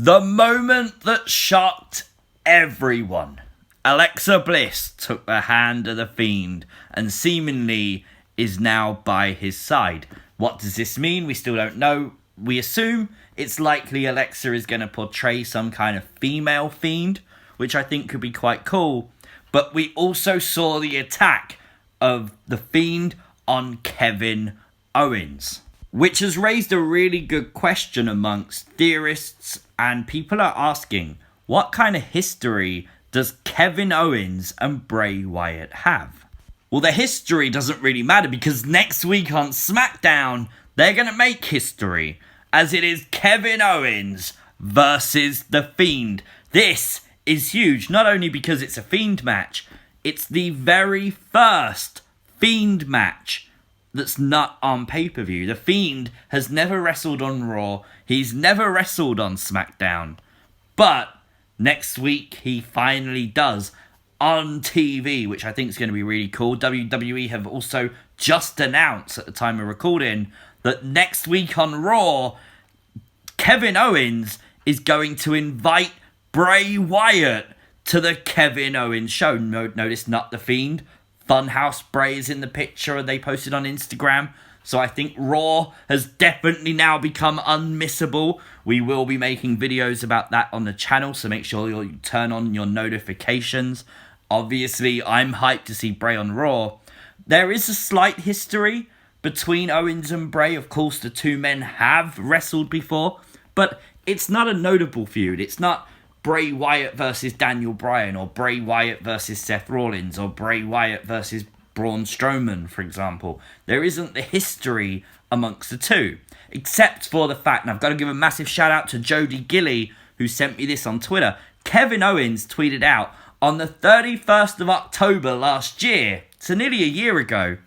The moment that shocked everyone. Alexa Bliss took the hand of the Fiend and seemingly is now by his side. What does this mean? We still don't know. We assume it's likely Alexa is going to portray some kind of female Fiend, which I think could be quite cool. But we also saw the attack of the Fiend on Kevin Owens, which has raised a really good question amongst theorists, and people are asking, what kind of history does Kevin Owens and Bray Wyatt have? Well, the history doesn't really matter because next week on Smackdown, they're going to make history, as it is Kevin Owens versus The Fiend. This is huge, not only because it's a Fiend match, it's the very first Fiend match that's not on pay-per-view. The Fiend has never wrestled on Raw. He's never wrestled on SmackDown. But next week, he finally does on TV, which I think is going to be really cool. WWE have also just announced at the time of recording that next week on Raw, Kevin Owens is going to invite Bray Wyatt to the Kevin Owens show. Notice not The Fiend. Funhouse Bray is in the picture and they posted on Instagram. So I think Raw has definitely now become unmissable. We will be making videos about that on the channel, so make sure you turn on your notifications. Obviously, I'm hyped to see Bray on Raw. There is a slight history between Owens and Bray. Of course, the two men have wrestled before, but it's not a notable feud. It's not Bray Wyatt versus Daniel Bryan, or Bray Wyatt versus Seth Rollins, or Bray Wyatt versus Braun Strowman, for example. There isn't the history amongst the two, except for the fact, and I've got to give a massive shout out to Jody Gilly, who sent me this on Twitter. Kevin Owens tweeted out on the 31st of October last year, so nearly a year ago,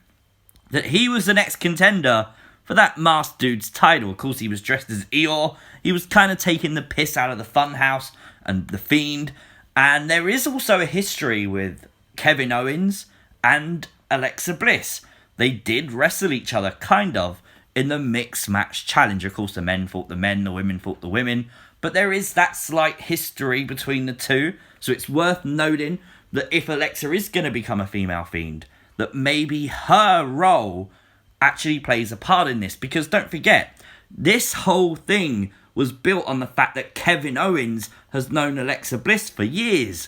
that he was the next contender for that masked dude's title. Of course, he was dressed as Eeyore. He was kind of taking the piss out of the Funhouse and the Fiend. And there is also a history with Kevin Owens and Alexa Bliss. They did wrestle each other, kind of, in the mixed match challenge. Of course, the men fought the men, the women fought the women. But there is that slight history between the two. So it's worth noting that if Alexa is going to become a female Fiend, that maybe her role actually plays a part in this. Because don't forget, this whole thing was built on the fact that Kevin Owens has known Alexa Bliss for years.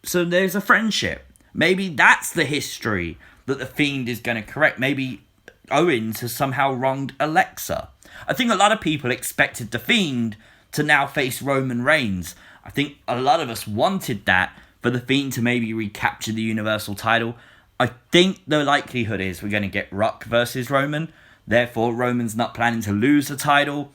So there's a friendship. Maybe that's the history that the Fiend is going to correct. Maybe Owens has somehow wronged Alexa. I think a lot of people expected the Fiend to now face Roman Reigns. I think a lot of us wanted that, for the Fiend to maybe recapture the Universal title. I think the likelihood is we're going to get Rock versus Roman. Therefore, Roman's not planning to lose the title.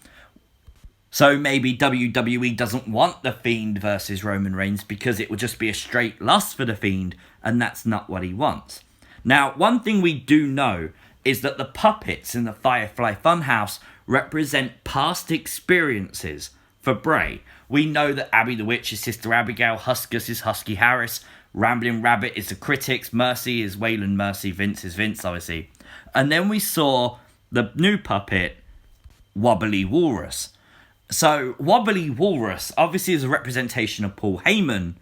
So maybe WWE doesn't want the Fiend versus Roman Reigns because it would just be a straight loss for the Fiend, and that's not what he wants. Now, one thing we do know is that the puppets in the Firefly Funhouse represent past experiences for Bray. We know that Abby the Witch is Sister Abigail, Huskus is Husky Harris, Rambling Rabbit is the Critics, Mercy is Waylon Mercy, Vince is Vince, obviously. And then we saw the new puppet, Wobbly Walrus. So, Wobbly Walrus obviously is a representation of Paul Heyman,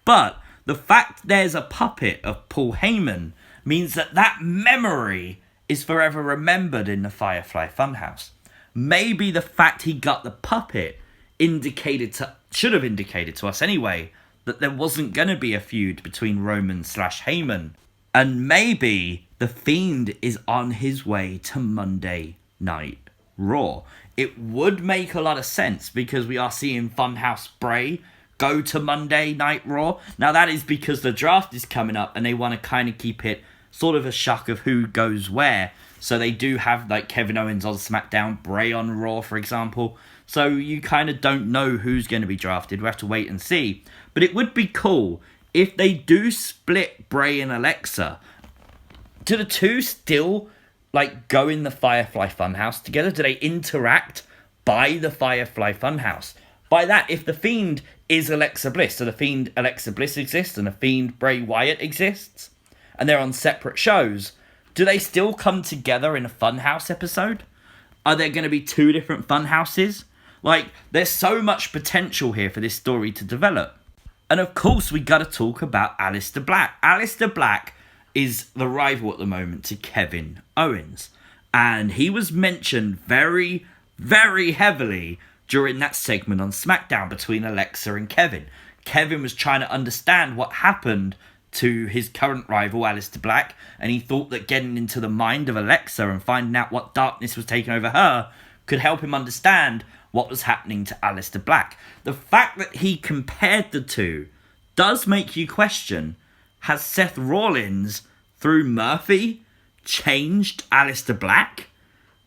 but the fact there's a puppet of Paul Heyman means that that memory is forever remembered in the Firefly Funhouse. Maybe the fact he got the puppet should have indicated to us anyway, that there wasn't going to be a feud between Roman/Heyman. And maybe the Fiend is on his way to Monday Night Raw. It would make a lot of sense because we are seeing Funhouse Bray go to Monday Night Raw. Now that is because the draft is coming up and they want to kind of keep it sort of a shock of who goes where. So they do have like Kevin Owens on SmackDown, Bray on Raw, for example. So you kind of don't know who's going to be drafted. We'll have to wait and see. But it would be cool if they do split Bray and Alexa. Do the two still like go in the Firefly Funhouse together? Do they interact by the Firefly Funhouse? By that, if the Fiend is Alexa Bliss, so the Fiend Alexa Bliss exists and the Fiend Bray Wyatt exists, and they're on separate shows, do they still come together in a Funhouse episode? Are there going to be two different Funhouses? Like, there's so much potential here for this story to develop. And of course, we got to talk about Aleister Black. Aleister Black is the rival at the moment to Kevin Owens. And he was mentioned very, very heavily during that segment on Smackdown between Alexa and Kevin. Kevin was trying to understand what happened to his current rival, Aleister Black, and he thought that getting into the mind of Alexa and finding out what darkness was taking over her could help him understand what was happening to Aleister Black. The fact that he compared the two does make you question, has Seth Rollins, through Murphy, changed Aleister Black?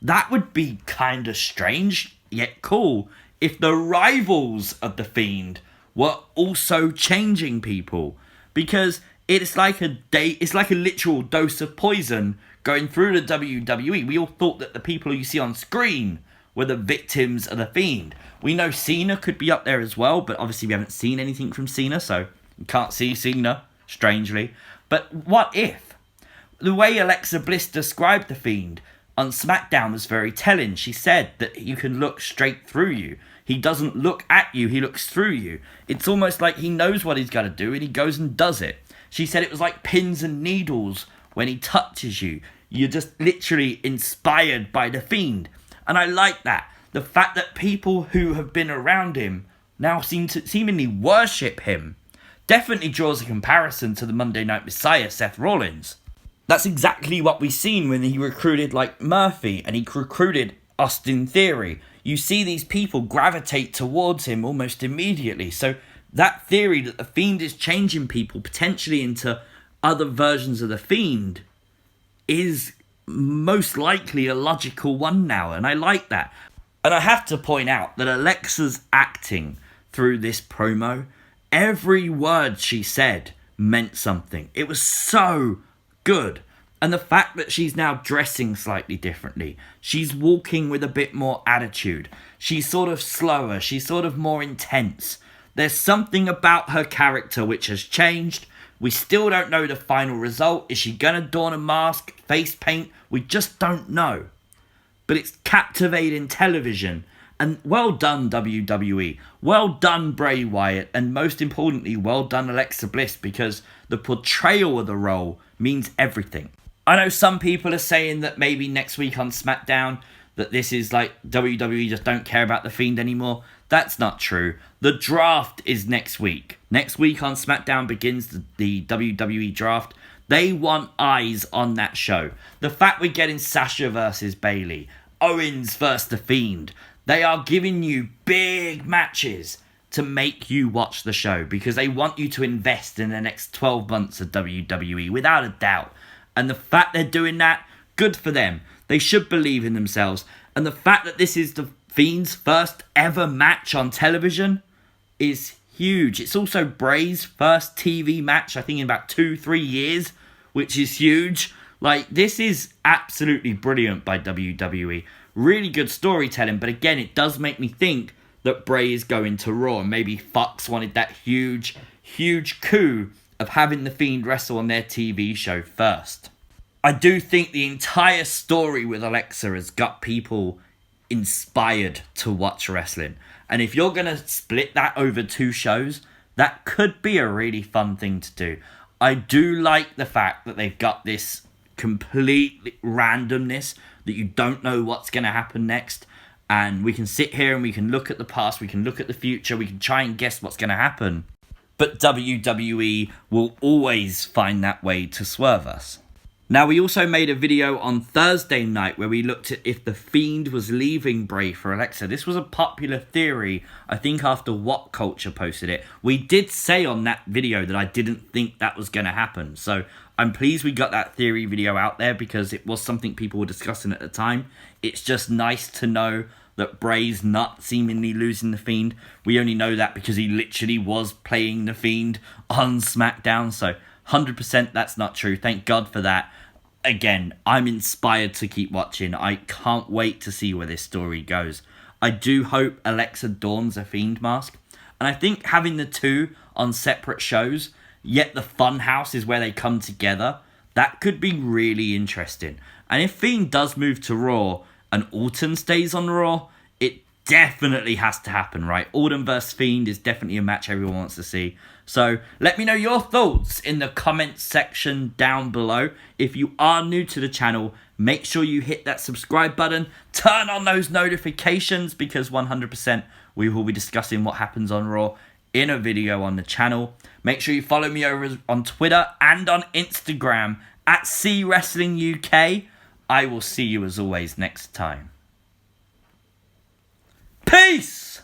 That would be kind of strange, yet cool, if the rivals of the Fiend were also changing people. Because it's like a literal dose of poison going through the WWE. We all thought that the people you see on screen were the victims of the Fiend. We know Cena could be up there as well, but obviously we haven't seen anything from Cena, so you can't see Cena, strangely. But what if? The way Alexa Bliss described the Fiend on Smackdown was very telling. She said that you can look straight through you. He doesn't look at you, he looks through you. It's almost like he knows what he's got to do and he goes and does it. She said it was like pins and needles when he touches you. You're just literally inspired by the Fiend. And I like that. The fact that people who have been around him now seem to seemingly worship him definitely draws a comparison to the Monday Night Messiah, Seth Rollins. That's exactly what we've seen when he recruited like Murphy and he recruited Austin Theory. You see these people gravitate towards him almost immediately. So that theory that the Fiend is changing people potentially into other versions of the Fiend is most likely a logical one now, and I like that. And I have to point out that Alexa's acting through this promo, every word she said meant something. It was so good. And the fact that she's now dressing slightly differently, she's walking with a bit more attitude, she's sort of slower, she's sort of more intense. There's something about her character which has changed. We still don't know the final result. Is she gonna don a mask, face paint? We just don't know. But it's captivating television. And well done, WWE. Well done, Bray Wyatt. And most importantly, well done, Alexa Bliss, because the portrayal of the role means everything. I know some people are saying that maybe next week on SmackDown that this is like WWE just don't care about the Fiend anymore. That's not true. The draft is next week. Next week on SmackDown begins the WWE draft. They want eyes on that show. The fact we're getting Sasha versus Bayley, Owens versus the Fiend, they are giving you big matches to make you watch the show because they want you to invest in the next 12 months of WWE, without a doubt. And the fact they're doing that, good for them. They should believe in themselves. And the fact that this is the Fiend's first ever match on television is huge. It's also Bray's first TV match, I think in about 2-3 years, which is huge. Like, this is absolutely brilliant by WWE. Really good storytelling, but again, it does make me think that Bray is going to Raw. And maybe Fox wanted that huge coup of having the Fiend wrestle on their TV show first. I do think the entire story with Alexa has got people inspired to watch wrestling. And if you're going to split that over 2 shows, that could be a really fun thing to do. I do like the fact that they've got this complete randomness, that you don't know what's going to happen next. And we can sit here and we can look at the past, we can look at the future, we can try and guess what's going to happen. But WWE will always find that way to swerve us. Now, we also made a video on Thursday night where we looked at if the Fiend was leaving Bray for Alexa. This was a popular theory, I think after What Culture posted it. We did say on that video that I didn't think that was going to happen. So I'm pleased we got that theory video out there because it was something people were discussing at the time. It's just nice to know that Bray's not seemingly losing the Fiend. We only know that because he literally was playing the Fiend on SmackDown. So 100% that's not true. Thank God for that. Again, I'm inspired to keep watching. I can't wait to see where this story goes. I do hope Alexa dons a Fiend mask. And I think having the 2 on separate shows, yet the funhouse is where they come together, that could be really interesting. And if Fiend does move to Raw and Orton stays on Raw, it definitely has to happen, right? Orton vs. Fiend is definitely a match everyone wants to see. So let me know your thoughts in the comments section down below. If you are new to the channel, make sure you hit that subscribe button. Turn on those notifications because 100% we will be discussing what happens on Raw in a video on the channel. Make sure you follow me over on Twitter and on Instagram at CWrestlingUK. I will see you as always next time. Peace!